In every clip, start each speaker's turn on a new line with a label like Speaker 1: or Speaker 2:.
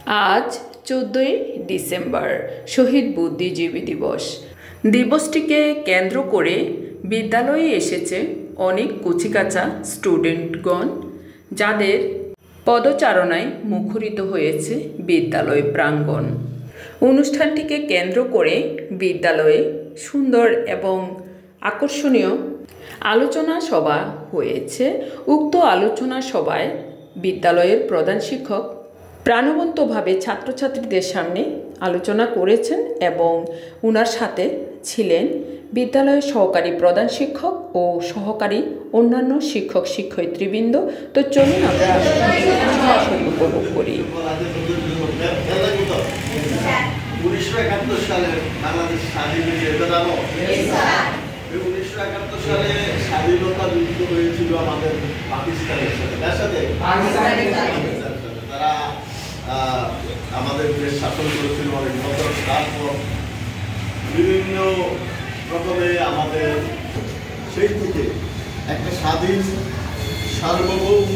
Speaker 1: আজ 14ই ডিসেম্বর শহীদ বুদ্ধিজীবী দিবস। দিবসটিকে কেন্দ্র করে বিদ্যালয়ে এসেছে অনেক কচিকাঁচা স্টুডেন্টগণ, যাদের পদচারণায় মুখরিত হয়েছে বিদ্যালয় প্রাঙ্গণ। অনুষ্ঠানটিকে কেন্দ্র করে বিদ্যালয়ে সুন্দর এবং আকর্ষণীয় আলোচনা সভা হয়েছে। উক্ত আলোচনা সভায় বিদ্যালয়ের প্রধান শিক্ষক প্রাণবন্তভাবে ছাত্রছাত্রীদের সামনে আলোচনা করেছেন এবং ওনার সাথে ছিলেন বিদ্যালয়ের সহকারী প্রধান শিক্ষক ও সহকারী অন্যান্য শিক্ষক শিক্ষয়িত্রীবৃন্দ। তো চলুন আমরা সরাসরি উপভোগ করি।
Speaker 2: 1971 সালে বাংলাদেশ স্বাধীন হয়েছে। 1971 সালে স্বাধীনতা যুদ্ধ হয়েছিল আমাদের পাকিস্তানের সাথে। তারা আমাদের দেশ শাসন করেছিল অনেক বছর। তারপর বিভিন্ন রকমে আমাদের সেই থেকে একটা স্বাধীন সার্বভৌম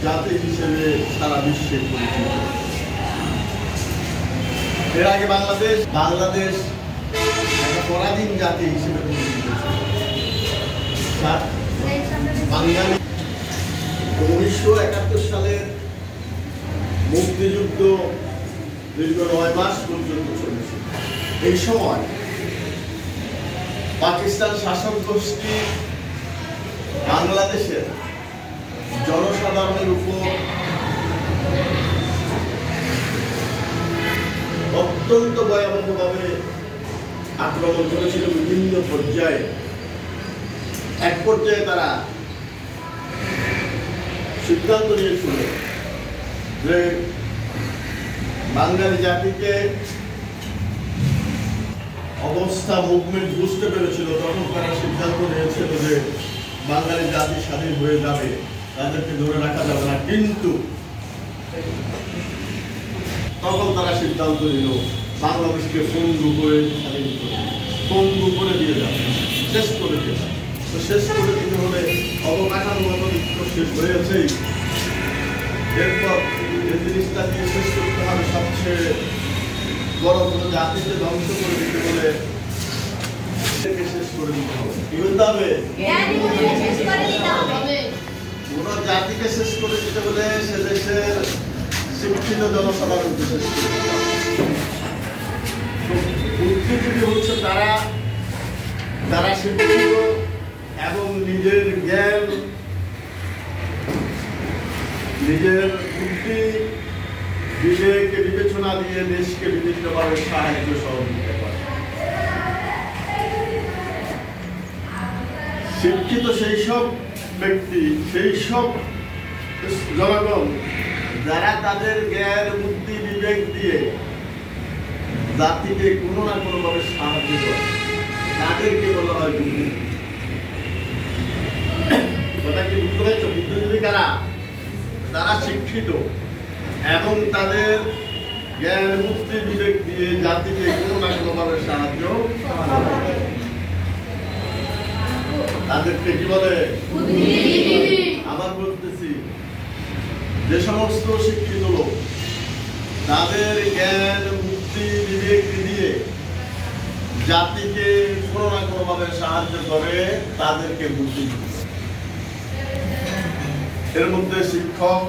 Speaker 2: জাতি হিসেবে সারা বিশ্বে পরিচিত। এর আগে বাংলাদেশ একটা পরাধীন জাতি হিসেবে পরিচিত ছিল। বাঙালি 1971 সালের মুক্তিযুদ্ধ দীর্ঘ 9 মাস পর্যন্ত চলেছিল। এই সময় পাকিস্তান শাসক গোষ্ঠী বাংলাদেশের জনসাধারণের উপর অত্যন্ত ভয়াবহভাবে আক্রমণ করেছিল বিভিন্ন পর্যায়ে। এক পর্যায়ে তারা সিদ্ধান্ত নিয়েছিল যে বাঙালি জাতিকে অবস্থা মুভমেন্ট বুঝতে পেরেছিল, তখন তারা সিদ্ধান্ত নিয়েছিল যে বাঙালি জাতি স্বাধীন হয়ে যাবে, তাদেরকে ধরে রাখা যাবে না। কিন্তু তখন তারা সিদ্ধান্ত নিল বাংলাদেশকে পঙ্গু করে স্বাধীন করে, পঙ্গু করে দিয়ে যাবে, শেষ করে দিয়ে যাবে। তো শেষ করে দিতে হলে অবকাঠামোগত দিক শেষ হয়েছেই। এরপর এই জিনিসটা দিয়ে শেষ করতে হবে, সবচেয়ে বড় কোনো জাতিকে ধ্বংস করে দিতে হলে শেষ করে দিতে হবে। কি বলতে হবে? কোনো জাতিকে শেষ করে দিতে হলে সে দেশের শিক্ষিত জনসাধারণকে শেষ করে দিতে হবে। বুদ্ধিজীবী হচ্ছে তারা শিক্ষিত এবং নিজের জ্ঞান, নিজের বুদ্ধি, বিবেককে বিবেচনা দিয়ে দেশকে বিভিন্নভাবে সাহায্য সহযোগিতা করে। শিক্ষিত সেই সব ব্যক্তি, সেই সব জনগণ যারা তাদের জ্ঞান, বুদ্ধি, বিবেক দিয়ে জাতিকে কোনো না কোনোভাবে সাহায্য করে, তাদেরকে বলা হয় বুদ্ধিজীবী। কথা কি বুঝতে পেরেছ? বুদ্ধিজীবী কারা? তারা শিক্ষিত এবং তাদের জ্ঞান, বুদ্ধি, বিবেক দিয়ে জাতিকে কোনো না কোনোভাবে সাহায্য, তাদেরকে কি বলে? আবার বলতেছি, যে সমস্ত শিক্ষিত লোক তাদের জ্ঞান, বুদ্ধি, বিবেক দিয়ে জাতিকে কোনো না কোনোভাবে সাহায্য করে, তাদেরকে বুদ্ধিজীবী। এর মধ্যে শিক্ষক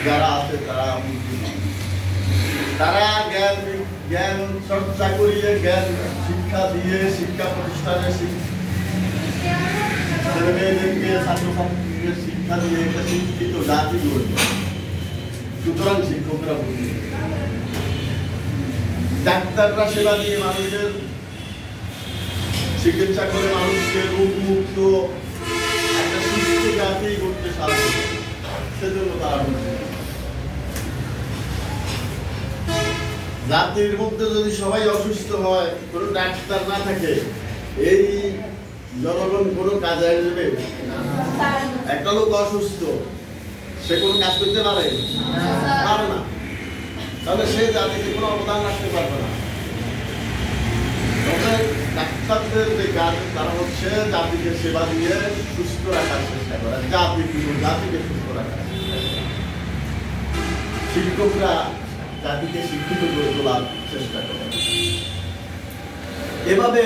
Speaker 2: যারা আছে তারা বুদ্ধিমান। তারা জ্ঞান চর্চা করিয়ে, জ্ঞান শিক্ষা দিয়ে, শিক্ষা প্রতিষ্ঠানে ছেলেমেয়েদেরকে, ছাত্রছাত্রীদেরকে শিক্ষা দিয়ে একটা শিক্ষিত জাতি গড়ে। সুতরাং শিক্ষকরা বুদ্ধিমান। ডাক্তাররা সেবা দিয়ে মানুষের চিকিৎসা করে, মানুষকে রোগমুক্ত একটা সুস্থ জাতি করতে সাহায্য করে, সেজন্য তারা জাতির মধ্যে যদি সবাই অসুস্থ হয়, কোনো ডাক্তার না থাকে, এই জনগণ কোনো কাজে আসবে? একটা লোক অসুস্থ, সে কোনো কাজ করতে পারে না, তাহলে সে জাতিকে কোনো অবদান রাখতে পারবে না। ডাক্তারদের যে কাজ, তারা হচ্ছে জাতিকে সেবা দিয়ে সুস্থ রাখার চেষ্টা করে, জাতিকে সুস্থ রাখার চেষ্টা করে। শিক্ষকরা জাতিকে শিক্ষিত করে তোলার চেষ্টা করে। এভাবে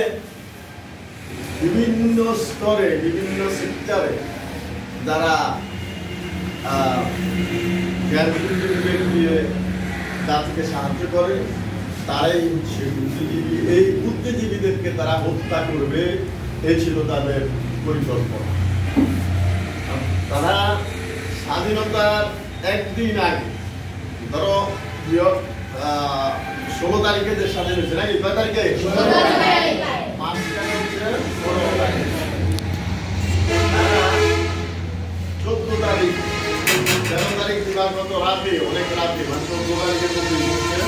Speaker 2: বিভিন্ন স্তরে বিভিন্ন সেক্টরে যারা জ্ঞান দিয়ে জাতিকে সাহায্য করে তারাই হচ্ছে বুদ্ধিজীবী। এই বুদ্ধিজীবীদেরকে তারা হত্যা করবে, এই ছিল তাদের পরিকল্পনা। তারা স্বাধীনতার একদিন আগে, ধরো 16 তারিখে যে স্বাধীন হয়েছে নাকি, কয় তারিখে? 14 তারিখ 13 তারিখ দিবাগত রাতে, অনেক রাতে, 14 তারিখের মধ্যে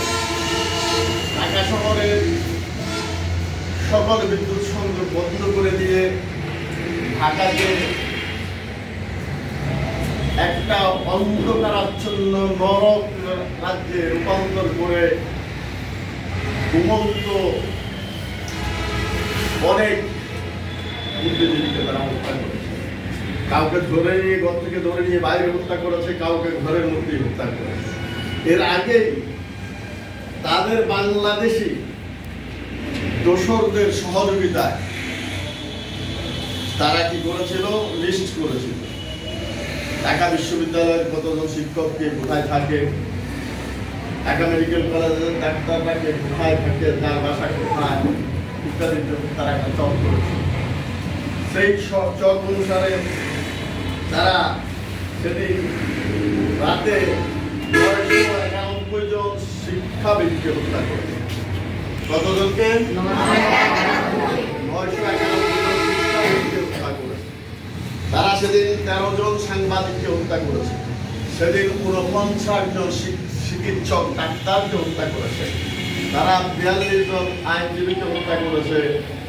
Speaker 2: ঢাকা শহরের সকল বিদ্যুৎ সংযোগ বন্ধ করে দিয়ে ঢাকাকে একটা অন্ধকারাচ্ছন্ন নরক রাজ্যে রূপান্তর করে ঘুমন্ত অনেক বুদ্ধিজীবীকে তারা হত্যা করেছে। কাউকে ধরে নিয়ে, ঘর থেকে ধরে নিয়ে বাইরে হত্যা করেছে, কাউকে ঘরের মধ্যেই হত্যা করেছে। এর আগে তাদের বাংলাদেশি দোসরদের সহযোগিতায় তারা কি করেছিল, লিস্ট করেছিল ঢাকা বিশ্ববিদ্যালয়ের কতজন শিক্ষককে কোথায় থাকে, ঢাকা মেডিকেল কলেজের ডাক্তাররাকে কোথায় থাকে, তার বাসা কোথায় ইত্যাদি তারা একটা চক করেছে। সেই চক অনুসারে তারা সেদিন রাতে 991 জন শিক্ষাবিদকে হত্যা করেছে। কতজনকে? 991 জন শিক্ষাবিদকে হত্যা করেছে। তারা সেদিন 13 জন সাংবাদিককে হত্যা করেছে। সেদিন 49 জন চিকিৎসক ডাক্তারকে হত্যা করেছে। তারা 42 জন আইনজীবীকে হত্যা করেছে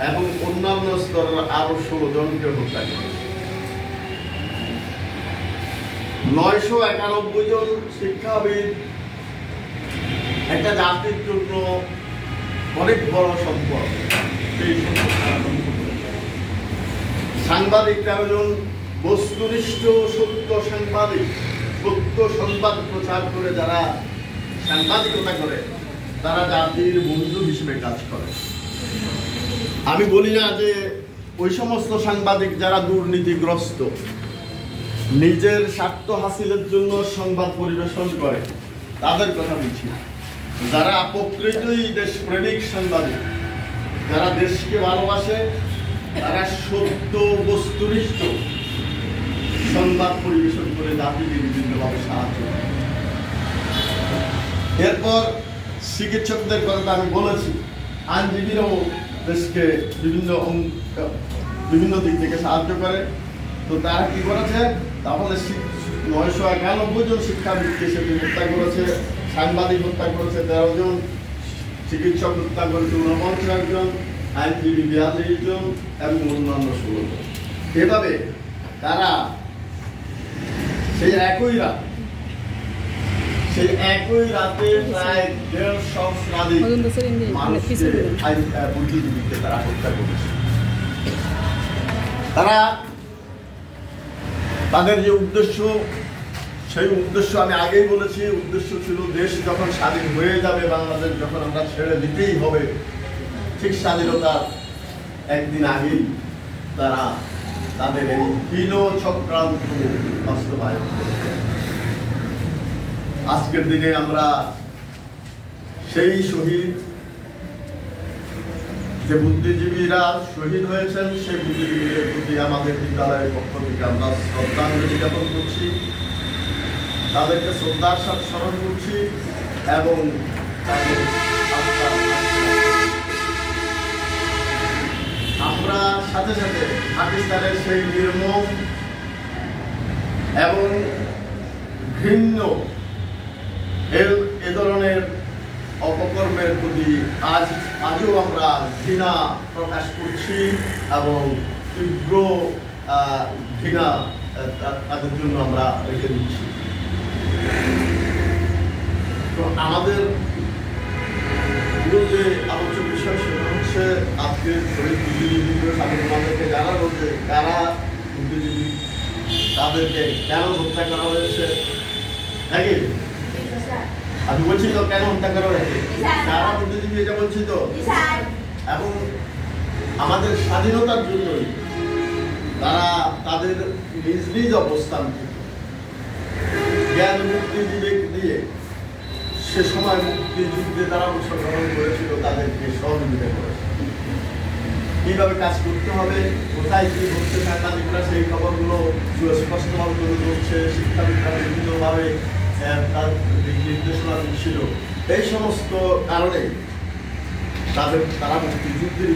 Speaker 2: এবং অন্যান্য স্তরের আরো 16 জনকে হত্যা করেছে। 991 জন শিক্ষাবিদ একটা জাতির জন্য অনেক বড় সম্পদ। সেই সাংবাদিক 13 জন বস্তুনিষ্ঠ সত্য সাংবাদিক, সত্য সংবাদ প্রচার করে যারা সাংবাদিকতা করে তারা জাতির বন্ধু হিসেবে কাজ করে। আমি বলি না যে ওই সমস্ত সাংবাদিক যারা দুর্নীতিগ্রস্ত, নিজের স্বার্থ হাসিলের জন্য সংবাদ পরিবেশন করে তাদের কথা বলছি। যারা প্রকৃতই দেশপ্রেমিক সাংবাদিক, যারা দেশকে ভালোবাসে, তারা সত্য বস্তুনিষ্ঠ সংবাদ পরিবেশন করে জাতিকে বিভিন্নভাবে সাহায্য করে। এরপর চিকিৎসকদের কথা আমি বলেছি, আইনজীবীরাও দেশকে বিভিন্ন দিক থেকে সাহায্য করে। তো তারা কি করেছে, তাহলে 991 জন শিক্ষাবিদকে সেদিন হত্যা করেছে, সাংবাদিক হত্যা করেছে 13 জন, চিকিৎসক হত্যা করেছে 49 জন, আইনজীবী 42 জন এবং অন্যান্য 16 জন। এভাবে তারা সেই একই রাতে প্রায় 150 শতাধিক বুদ্ধিজীবীকে তারা হত্যা করেছে। তারা তাদের যে উদ্দেশ্য, সেই উদ্দেশ্য আমি আগেই বলেছি, উদ্দেশ্য ছিল দেশ যখন স্বাধীন হয়ে যাবে, বাংলাদেশ যখন আমরা ছেড়ে দিতেই হবে, ঠিক স্বাধীনতার একদিন আগেই তারা তাদের এই হীন চক্রান্ত বাস্তবায়ন করেছে। আজকের দিনে আমরা সেই শহীদ, যে বুদ্ধিজীবীরা শহীদ হয়েছেন, সেই বুদ্ধিজীবীদের প্রতি আমাদের বিদ্যালয়ের পক্ষ থেকে আমরা শ্রদ্ধাঞ্জলি জ্ঞাপন করছি, তাদেরকে শ্রদ্ধার সাথে স্মরণ করছি এবং তাদের আমরা সাথে সাথে পাকিস্তানের সেই নির্মম এবং ঘৃণ্য এ ধরনের অপকর্মের প্রতি আজও আমরা ঘৃণা প্রকাশ করছি এবং তীব্র ঘৃণা তাদের জন্য আমরা রেখে দিচ্ছি। তো আমাদের যে আলোচ্য বিষয় সেটা হচ্ছে আজকে শহীদ বুদ্ধিজীবী সাধারণকে জানানো যে কারা বুদ্ধিজীবী, তাদেরকে কেন হত্যা করা হয়েছে নাকি আমি বলছি তো কেন হত্যা করা হয়েছে, যারা বুদ্ধিজীবী এটা বলছি তো। এবং আমাদের স্বাধীনতার জন্যই তারা তাদের নিজ নিজ অবস্থান থেকে জ্ঞান মুক্তি বিবেক দিয়ে সে সময় মুক্তিযুদ্ধে তারা অংশগ্রহণ করেছিল, তাদেরকে সহযোগিতা করেছে। কিভাবে কাজ করতে হবে, কোথায় কি হচ্ছে সাংবাদিকরা সেই খবরগুলো সুস্পষ্টভাবে তুলে ধরছে, শিক্ষাবিদরা বিভিন্নভাবে তার নির্দেশনা দিচ্ছিল। এই সমস্ত কারণে তারা মুক্তিযুদ্ধের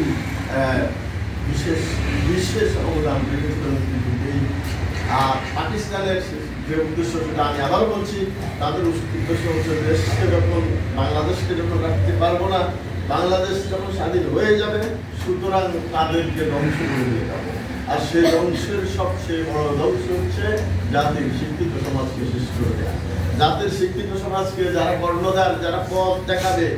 Speaker 2: বিশেষ অবদান রেখেছিল মুক্তিযুদ্ধেই। আর পাকিস্তানের যে উদ্দেশ্য, সেটা আমি আবারও বলছি, তাদের উদ্দেশ্য হচ্ছে দেশকে যখন, বাংলাদেশকে যখন রাখতে পারবো না, বাংলাদেশ যখন স্বাধীন হয়ে যাবে, সুতরাং তাদেরকে ধ্বংস করে দিয়ে যাবো। আর সেই ধ্বংসের সবচেয়ে বড় ধ্বংস হচ্ছে জাতির শিক্ষিত সমাজকে শেষ করে দেওয়া। জাতির শিক্ষিত সমাজকে যারা কর্ণধার, যারা পথ দেখাবে,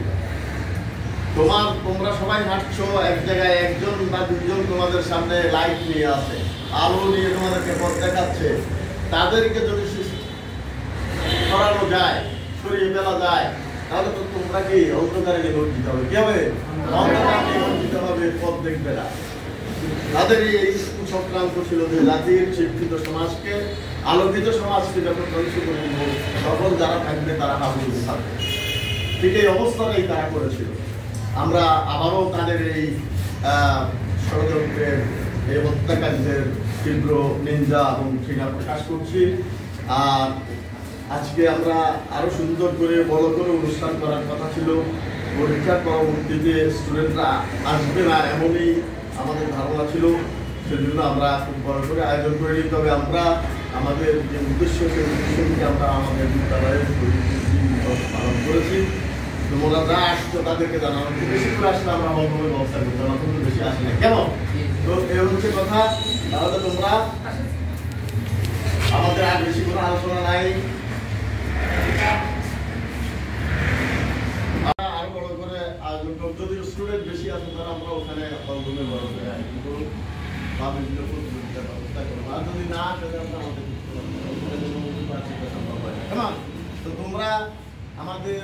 Speaker 2: তোমরা সবাই হাঁটছো এক জায়গায়, একজন বা দুজন তোমাদের সামনে লাইট নিয়ে আসে, আলো নিয়ে তোমাদেরকে পথ দেখাচ্ছে, তাদেরকে যদি সরানো যায়, সরিয়ে ফেলা যায়, তাহলে তো তোমরা কি অন্ধকারে নিমজ্জিত হবে। কি হবে? অন্ধকারে নিমজ্জিত হবে, পথ দেখবে না। তাদের এই চক্রান্ত ছিল যে জাতির শিক্ষিত সমাজকে, আলোকিত সমাজকে যখন ধ্বংস করে দিব, তখন যারা থাকবে তারা হাবুডুবু থাকবে। ঠিক এই অবস্থাটাই তারা করেছিল। আমরা আবারও তাদের এই ষড়যন্ত্রের, এই হত্যাকারীদের তীব্র নিন্দা এবং ঘৃণা প্রকাশ করছি। আর আজকে আমরা আরো সুন্দর করে বড় করে অনুষ্ঠান করার কথা ছিল। পরীক্ষার পরবর্তীতে স্টুডেন্টরা আসবে না, এমনই আমাদের ধারণা ছিল। সেজন্য আমরা খুব বড় করে আয়োজন করিনি। তবে আমরা আমাদের যে উদ্দেশ্য, সেই উদ্দেশ্যকে আমরা আমাদের বিদ্যালয়ের পালন করেছি। তোমরা যা আসছো তাদেরকে জানানো, খুব বেশি করে আসলে আমরা হলরুমের ব্যবস্থা করতে পারবো, কিন্তু বেশি আসে না। কেমন? তো এই হচ্ছে কথা। তাহলে তোমরা, আমাদের আর বেশি কোনো আলোচনা নাই, আরো বড় করে আয়োজন করব। যদি স্টুডেন্ট বেশি আসে তারা আমরা ওখানে হলরুমে বড় করে আয়োজন করবো বা বিভিন্ন প্রতিযোগিতার ব্যবস্থা করবো। আর যদি না আসে আমরা আমাদের কেমন? তো তোমরা আমাদের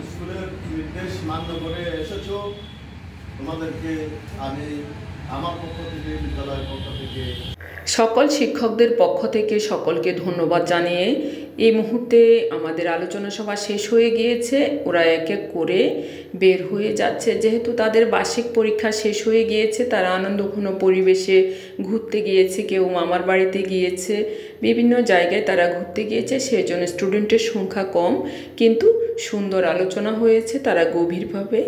Speaker 2: স্কুলের নির্দেশ মান্য করে এসেছো। তোমাদেরকে আমি আমার পক্ষ থেকে, বিদ্যালয়ের পক্ষ থেকে,
Speaker 1: সকল শিক্ষকদের পক্ষ থেকে সকলকে ধন্যবাদ জানিয়ে এই মুহূর্তে আমাদের আলোচনা সভা শেষ হয়ে গিয়েছে। ওরা এক এক করে বের হয়ে যাচ্ছে। যেহেতু তাদের বার্ষিক পরীক্ষা শেষ হয়ে গিয়েছে, তারা আনন্দঘন পরিবেশে ঘুরতে গিয়েছে, কেউ মামার বাড়িতে গিয়েছে, বিভিন্ন জায়গায় তারা ঘুরতে গিয়েছে। সেই জন্য স্টুডেন্টের সংখ্যা কম, কিন্তু সুন্দর আলোচনা হয়েছে। তারা গভীরভাবে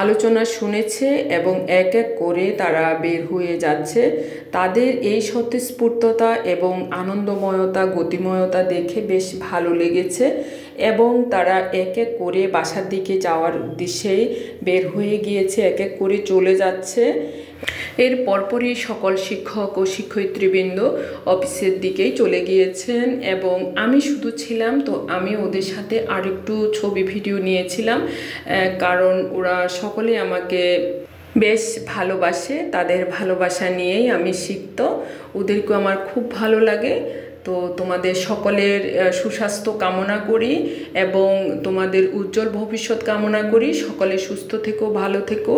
Speaker 1: আলোচনা শুনেছে এবং এক এক করে তারা বের হয়ে যাচ্ছে। তাদের এই স্বতঃস্ফূর্ততা এবং আনন্দময়তা, গতিময়তা দেখে বেশ ভালো লেগেছে এবং তারা এক এক করে বাসার দিকে যাওয়ার উদ্দেশ্যে বের হয়ে গিয়েছে, এক এক করে চলে যাচ্ছে। এর পরপরই সকল শিক্ষক ও শিক্ষয়িত্রীবৃন্দ অফিসের দিকেই চলে গিয়েছেন এবং আমি শুধু ছিলাম। তো আমি ওদের সাথে আরেকটু ছবি ভিডিও নিয়েছিলাম, কারণ ওরা সকলে আমাকে বেশ ভালোবাসে। তাদের ভালোবাসা নিয়েই আমি শিখত, ওদেরকেও আমার খুব ভালো লাগে। তো তোমাদের সকলের সুস্বাস্থ্য কামনা করি এবং তোমাদের উজ্জ্বল ভবিষ্যৎ কামনা করি। সকলে সুস্থ থেকো, ভালো থেকো,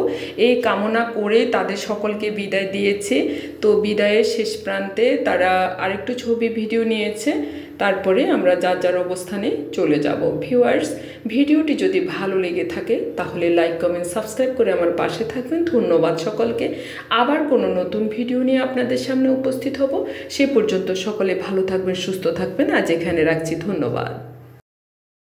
Speaker 1: এই কামনা করে তাদের সকলকে বিদায় দিয়েছি। তো বিদায়ের শেষ প্রান্তে তারা আরেকটু ছবি ভিডিও নিয়েছে, তারপরে আমরা যার যার অবস্থানে চলে যাব। ভিউয়ার্স, ভিডিওটি যদি ভালো লেগে থাকে তাহলে লাইক, কমেন্ট, সাবস্ক্রাইব করে আমার পাশে থাকবেন। ধন্যবাদ সকলকে। আবার কোনো নতুন ভিডিও নিয়ে আপনাদের সামনে উপস্থিত হব। সে পর্যন্ত সকলে ভালো থাকবেন, সুস্থ থাকবেন। আজ এখানে রাখছি। ধন্যবাদ।